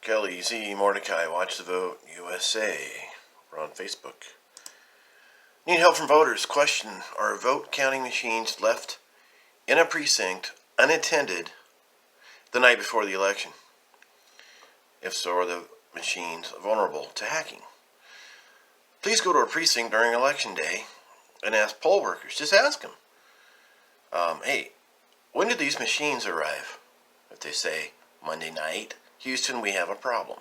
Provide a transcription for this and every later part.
Kelly, Z, Mordecai, Watch the Vote USA. We're on Facebook. Need help from voters. Question: are vote counting machines left in a precinct unattended the night before the election? If so, are the machines vulnerable to hacking? Please go to a precinct during election day and ask poll workers. Just ask them, hey, when did these machines arrive? If they say Monday night, Houston, we have a problem.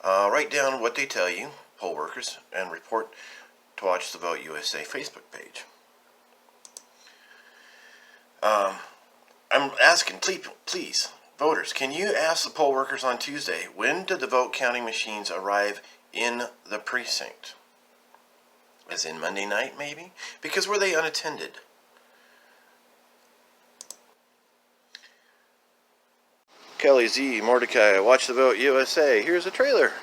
Write down what they tell you, poll workers, and report to Watch the Vote USA Facebook page. I'm asking, please, voters, can you ask the poll workers on Tuesday, when did the vote counting machines arrive in the precinct? As in Monday night, maybe? Because were they unattended? Kelly, Z, Mordecai, Watch the Vote USA. Here's a trailer.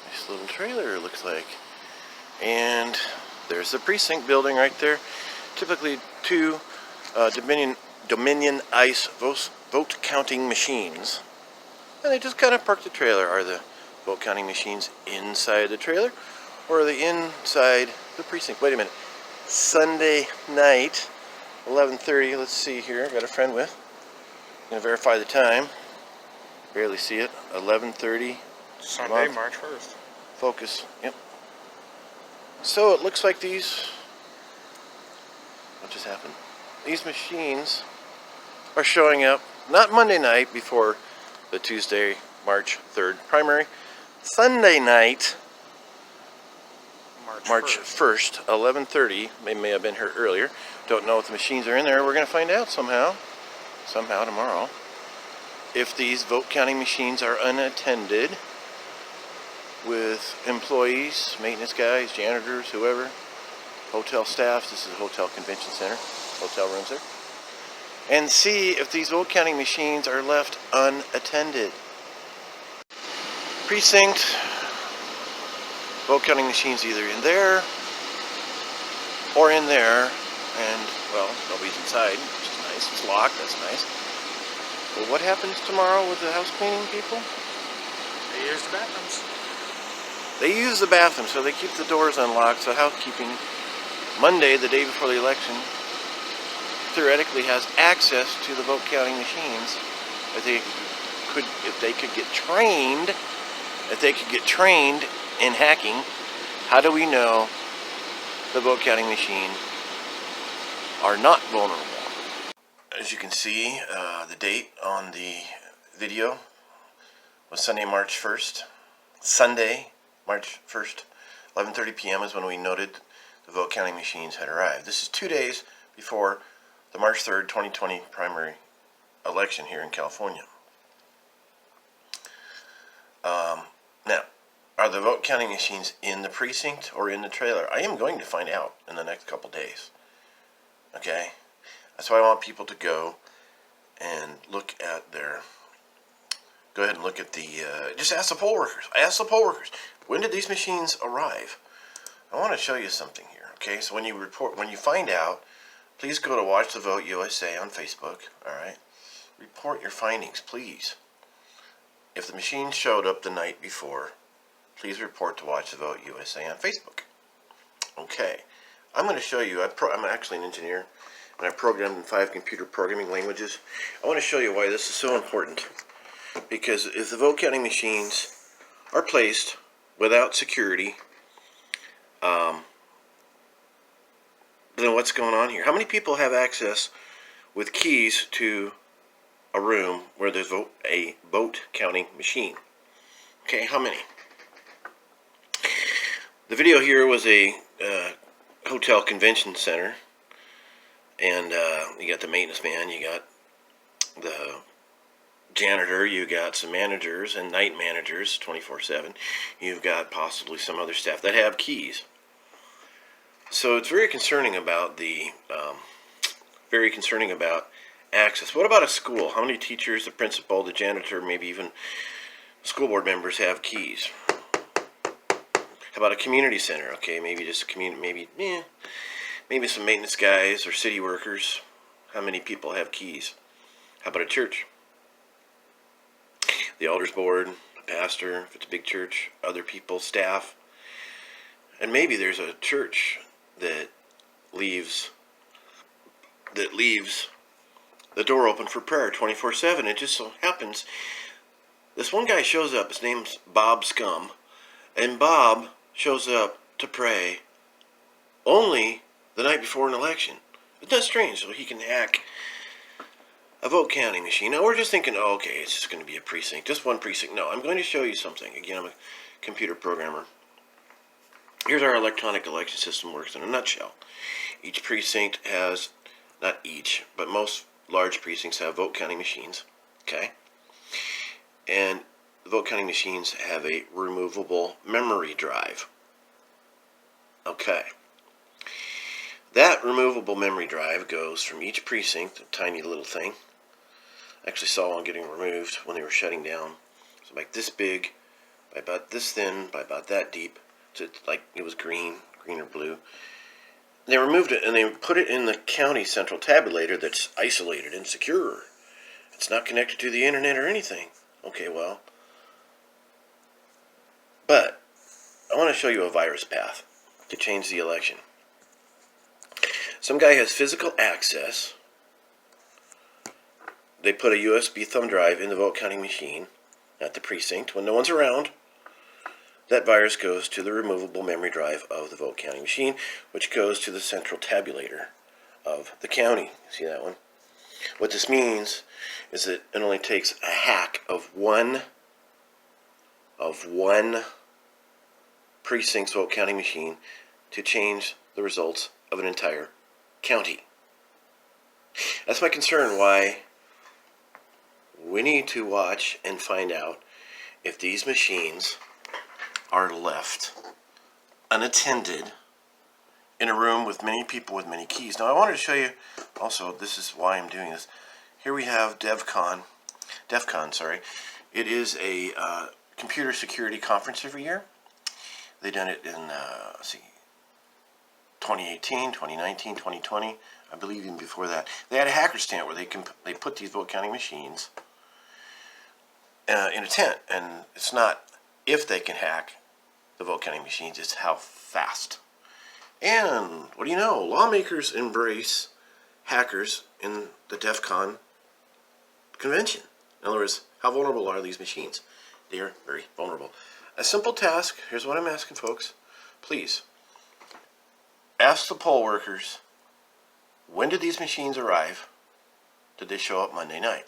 Nice little trailer, it looks like. And there's the precinct building right there. Typically two Dominion ICE vote counting machines. And they just kind of parked the trailer. Are the vote counting machines inside the trailer, or are they inside the precinct? Wait a minute. Sunday night, 11:30. Let's see here. Got a friend with. I'm going to verify the time. Barely see it. 11:30. Sunday, March 1st. Focus. Yep. So it looks like these. What just happened? These machines are showing up not Monday night before the Tuesday, March 3rd primary. Sunday night, March 1st, 11:30. They may have been here earlier. Don't know if the machines are in there. We're going to find out somehow tomorrow. If these vote counting machines are unattended with employees, maintenance guys, janitors, whoever, hotel staff. This is a hotel convention center, hotel rooms there. And see if these vote counting machines are left unattended. Precinct vote counting machines either in there or in there, and well, nobody's inside, which is nice. It's locked, that's nice. Well, what happens tomorrow with the house cleaning people? They use the bathrooms. They use the bathroom, so they keep the doors unlocked. So housekeeping, Monday, the day before the election, theoretically has access to the vote counting machines. If they could get trained in hacking, how do we know the vote counting machine are not vulnerable? As you can see, the date on the video was Sunday, March 1st. Sunday, March 1st, 11:30 p.m. is when we noted the vote counting machines had arrived. This is 2 days before the March 3rd, 2020 primary election here in California. Now, are the vote counting machines in the precinct or in the trailer? I am going to find out in the next couple days. Okay? That's why I want people to go and look at their, go ahead and look at the, just ask the poll workers. Ask the poll workers, when did these machines arrive? I want to show you something here, okay? So when you find out, please go to Watch the Vote USA on Facebook, alright? Report your findings, please. If the machine showed up the night before, please report to Watch the Vote USA on Facebook. Okay, I'm going to show you, I'm actually an engineer, and I programmed in 5 computer programming languages. I want to show you why this is so important. Because if the vote counting machines are placed without security, then what's going on here? How many people have access with keys to a room where there's a vote counting machine? Okay, how many? The video here was a hotel convention center, and you got the maintenance man, you got the janitor, you got some managers and night managers 24/7. You've got possibly some other staff that have keys. So it's very concerning about access. What about a school? How many teachers, the principal, the janitor, maybe even school board members have keys? How about a community center? Okay, maybe just a community, maybe some maintenance guys or city workers. How many people have keys? How about a church? the elders board, the pastor, if it's a big church, other people, staff. And maybe there's a church that leaves the door open for prayer 24/7. It just so happens this one guy shows up. His name's Bob Scum, and Bob shows up to pray only the night before an election. Isn't that strange? So he can hack a vote counting machine. Now we're just thinking, oh, okay, it's just going to be a precinct, just one precinct. No, I'm going to show you something. Again, I'm a computer programmer. Here's our electronic election system works in a nutshell. Each precinct has, not each, but most large precincts have vote counting machines. Okay? And the vote counting machines have a removable memory drive. Okay. That removable memory drive goes from each precinct, a tiny little thing. I actually saw one getting removed when they were shutting down. So like this big, by about this thin, by about that deep. So it's like it was green or blue. They removed it and they put it in the county central tabulator that's isolated and secure. It's not connected to the internet or anything. Okay, well. But I want to show you a virus path to change the election. Some guy has physical access. They put a USB thumb drive in the vote counting machine at the precinct. When no one's around, that virus goes to the removable memory drive of the vote counting machine, which goes to the central tabulator of the county. See that one? What this means is that it only takes a hack of one precinct's vote counting machine to change the results of an entire county. That's my concern, why we need to watch and find out if these machines are left unattended in a room with many people with many keys. Now I wanted to show you also, this is why I'm doing this. Here we have DEF CON. It is a computer security conference every year. They've done it in 2018, 2019, 2020. I believe even before that. They had a hacker tent where they put these vote counting machines in a tent, and it's not if they can hack the vote counting machines, it's how fast. And what do you know? Lawmakers embrace hackers in the DEF CON convention. In other words, how vulnerable are these machines? They are very vulnerable. A simple task, here's what I'm asking folks. Please, ask the poll workers, when did these machines arrive? Did they show up Monday night?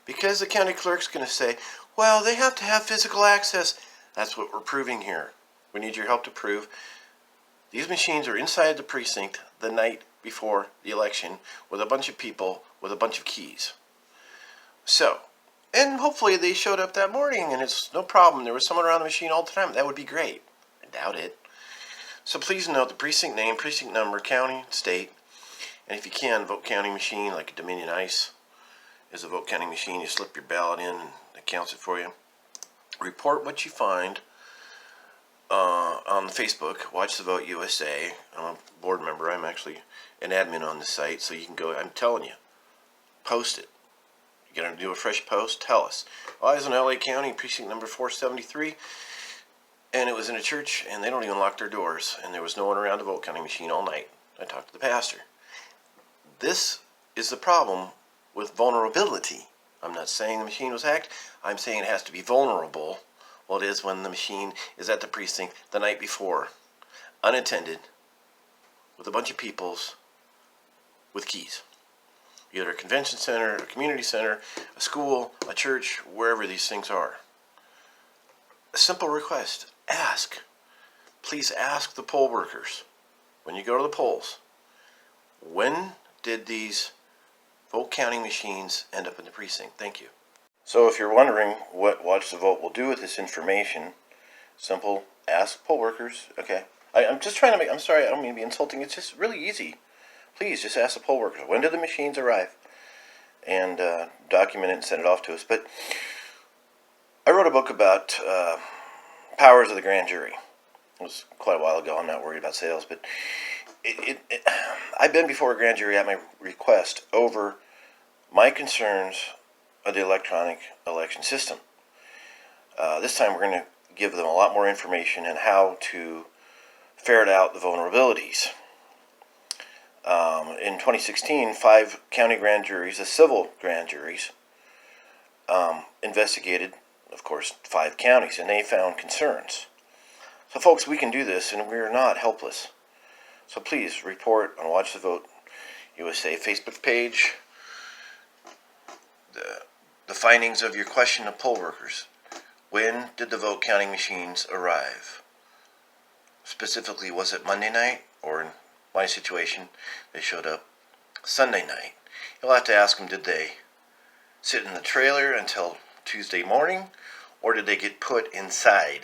Because the county clerk's going to say, well, they have to have physical access. That's what we're proving here. We need your help to prove these machines are inside the precinct the night before the election with a bunch of people with a bunch of keys. So, and hopefully they showed up that morning and it's no problem. There was someone around the machine all the time. That would be great. I doubt it. So please note the precinct name, precinct number, county, state, and if you can, vote counting machine like a Dominion Ice is a vote counting machine. You slip your ballot in and it counts it for you. Report what you find on Facebook, Watch the Vote USA. I'm a board member. I'm actually an admin on the site, so you can go. I'm telling you, post it. You're going to do a fresh post? Tell us. Well, I was in LA County, precinct number 473, and it was in a church, and they don't even lock their doors, and there was no one around the vote counting machine all night. I talked to the pastor. This is the problem with vulnerability. I'm not saying the machine was hacked. I'm saying it has to be vulnerable. Well, it is when the machine is at the precinct the night before, unattended, with a bunch of peoples with keys. Either a convention center, a community center, a school, a church, wherever these things are. A simple request, ask. Please ask the poll workers, when you go to the polls, when did these vote counting machines end up in the precinct? Thank you. So if you're wondering what Watch the Vote will do with this information, simple, ask poll workers. Okay. I'm just trying to make, I'm sorry, I don't mean to be insulting. It's just really easy. Please just ask the poll workers, when did the machines arrive? And document it and send it off to us. But I wrote a book about powers of the grand jury. It was quite a while ago. I'm not worried about sales, but I've been before a grand jury at my request over my concerns of the electronic election system. This time we're going to give them a lot more information on how to ferret out the vulnerabilities. In 2016, 5 county grand juries, the civil grand juries, investigated, of course, 5 counties, and they found concerns. So folks, we can do this, and we're not helpless. So please report on Watch the Vote USA Facebook page the findings of your question of poll workers. When did the vote counting machines arrive? Specifically, was it Monday night, or in my situation, they showed up Sunday night? You'll have to ask them, did they sit in the trailer until Tuesday morning, or did they get put inside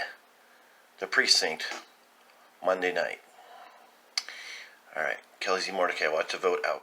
the precinct Monday night? Alright, Kelly Z. Mordecai, Watch the Vote, out.